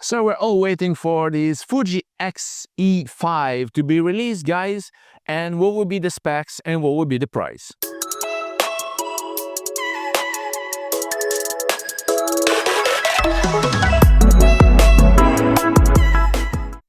So we're all waiting for this Fuji X-E5 to be released, guys, and what will be the specs and what will be the price.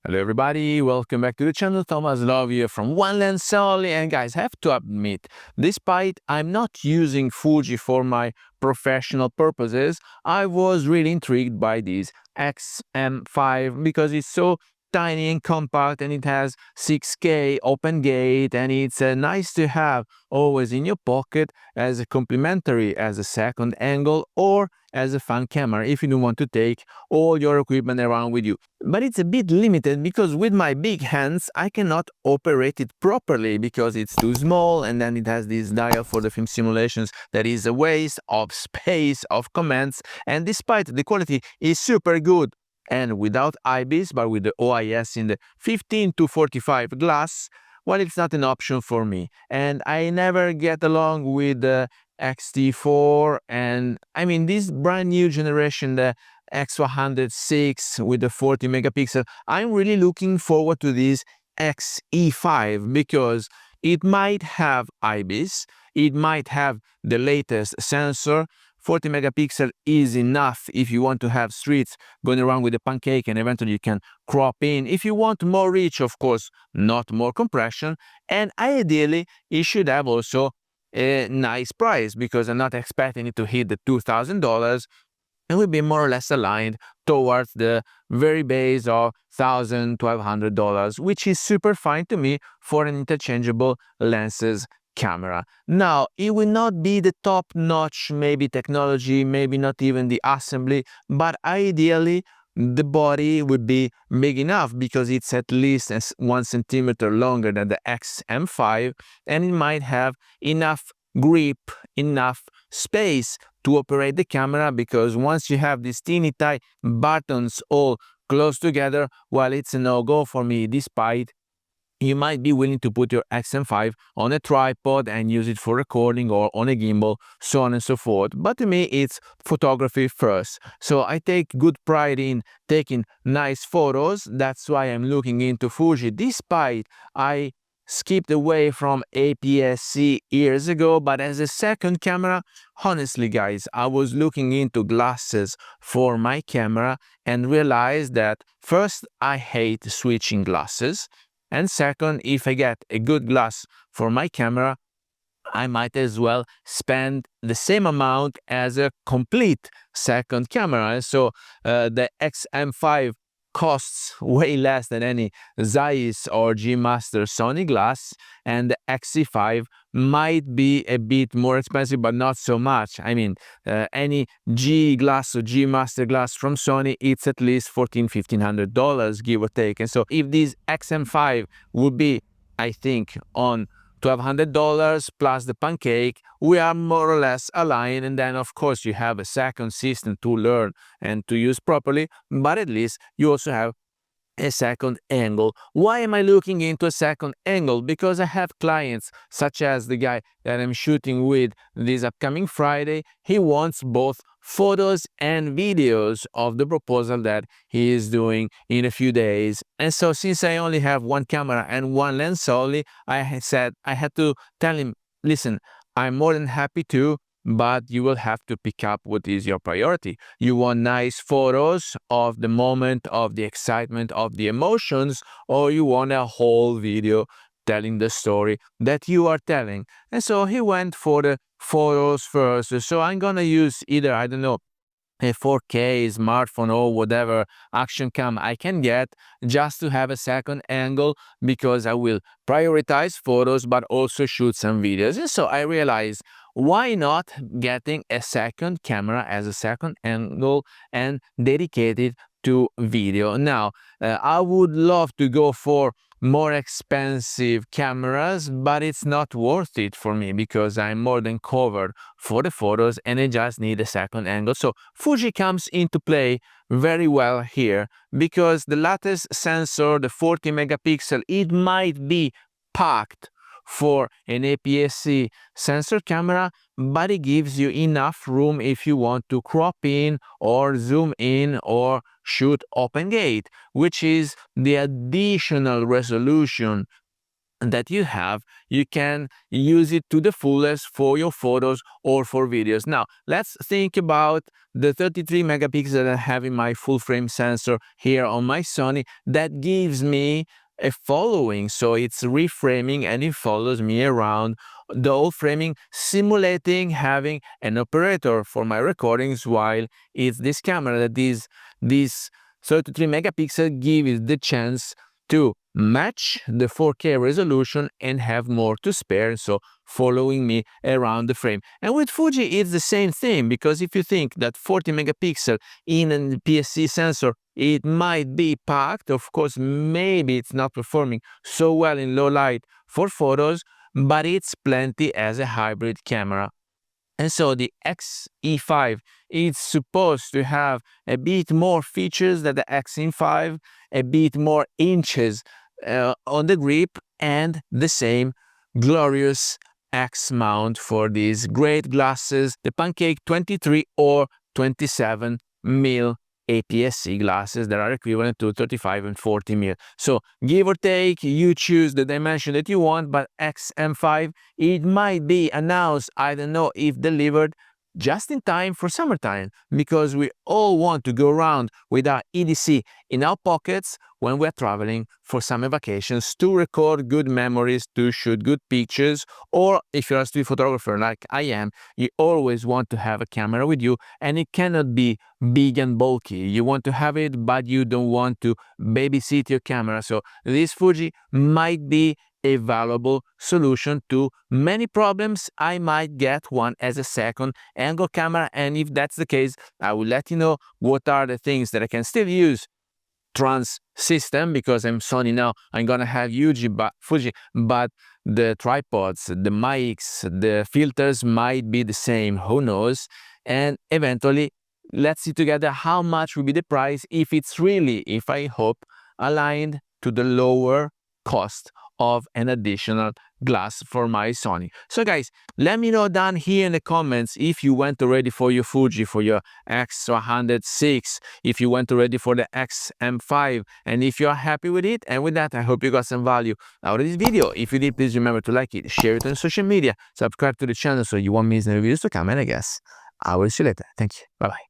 Hello everybody, welcome back to the channel. Thomas Love here from One Lens Only. And guys, I have to admit, despite I'm not using Fuji for my professional purposes, I was really intrigued by this XM5 because it's so tiny and compact, and it has 6K open gate, and it's nice to have always in your pocket as a complementary, as a second angle, or as a fun camera if you don't want to take all your equipment around with you. But it's a bit limited because with my big hands I cannot operate it properly because it's too small, and then it has this dial for the film simulations that is a waste of space, of commands, and despite the quality is super good and without IBIS but with the OIS in the 15 to 45 glass, well, it's not an option for me, and I never get along with the X-T4, and I mean this brand new generation, the X106 with the 40 megapixel. I'm really looking forward to this X-E5 because it might have IBIS, it might have the latest sensor. 40 megapixel is enough if you want to have streets going around with a pancake, and eventually you can crop in. If you want more reach, of course, not more compression, and ideally it should have also a nice price because I'm not expecting it to hit the $2,000. It will be more or less aligned towards the very base of $1,000, $1,200, which is super fine to me for an interchangeable lenses camera. Now, it will not be the top-notch maybe technology, maybe not even the assembly, but ideally the body would be big enough because it's at least 1 centimeter longer than the XM5, and it might have enough grip, enough space to operate the camera, because once you have these teeny tiny buttons all close together, well, it's a no-go for me, despite you might be willing to put your XM5 on a tripod and use it for recording or on a gimbal, so on and so forth. But to me, it's photography first. So I take good pride in taking nice photos. That's why I'm looking into Fuji, despite I skipped away from APS-C years ago. But as a second camera, honestly guys, I was looking into glasses for my camera and realized that first, I hate switching glasses. And second, if I get a good glass for my camera, I might as well spend the same amount as a complete second camera. So the XM5 costs way less than any Zeiss or G Master Sony glass, and the X-E5 might be a bit more expensive, but not so much. I mean, any G glass or G Master glass from Sony, it's at least $1,400-$1,500, give or take. And so if this XM5 would be, I think, on $1,200 plus the pancake, we are more or less aligned. And then of course you have a second system to learn and to use properly, but at least you also have a second angle. Why am I looking into a second angle? Because I have clients such as the guy that I'm shooting with this upcoming Friday. He wants both photos and videos of the proposal that he is doing in a few days. And so since I only have one camera and one lens only, I said I had to tell him, listen, I'm more than happy to, but you will have to pick up what is your priority. You want nice photos of the moment, of the excitement, of the emotions, or you want a whole video telling the story that you are telling. And so he went for the photos first. So I'm gonna use either, I don't know, a 4K smartphone or whatever action cam I can get, just to have a second angle, because I will prioritize photos but also shoot some videos. And so I realized, why not getting a second camera as a second angle and dedicate it to video? Now, I would love to go for more expensive cameras, but it's not worth it for me because I'm more than covered for the photos and I just need a second angle. So Fuji comes into play very well here because the latest sensor, the 40 megapixel, it might be packed for an APS-C sensor camera, but it gives you enough room if you want to crop in or zoom in or shoot open gate, which is the additional resolution that you have. You can use it to the fullest for your photos or for videos. Now, let's think about the 33 megapixels that I have in my full frame sensor here on my Sony. That gives me a following, so it's reframing and it follows me around the whole framing, simulating having an operator for my recordings, while it's this camera that this 33 megapixel gives the chance to match the 4K resolution and have more to spare, so following me around the frame. And with Fuji, it's the same thing, because if you think that 40 megapixel in a PSC sensor, it might be packed, of course, maybe it's not performing so well in low light for photos, but it's plenty as a hybrid camera. And so the X-E5 is supposed to have a bit more features than the X-E5, a bit more inches on the grip, and the same glorious X mount for these great glasses, the Pancake 23 or 27 mil APS-C glasses that are equivalent to 35 and 40 mil. So give or take, you choose the dimension that you want, but XM5, it might be announced, I don't know if delivered, just in time for summertime, because we all want to go around with our EDC in our pockets when we're traveling for summer vacations to record good memories, to shoot good pictures, or if you're a street photographer like I am, you always want to have a camera with you, and it cannot be big and bulky. You want to have it, but you don't want to babysit your camera. So this Fuji might be a valuable solution to many problems. I might get one as a second angle camera, and if that's the case, I will let you know what are the things that I can still use trans system, because I'm Sony now. I'm gonna have Fuji, but the tripods, the mics, the filters might be the same, who knows. And eventually, let's see together how much will be the price, if it's really, if I hope, aligned to the lower cost of an additional glass for my Sony. So guys, let me know down here in the comments if you went already for your Fuji, for your X106, if you went already for the XM5, and if you're happy with it. And with that, I hope you got some value out of this video. If you did, please remember to like it, share it on social media, subscribe to the channel so you won't miss any videos to come, and I guess I will see you later. Thank you. Bye-bye.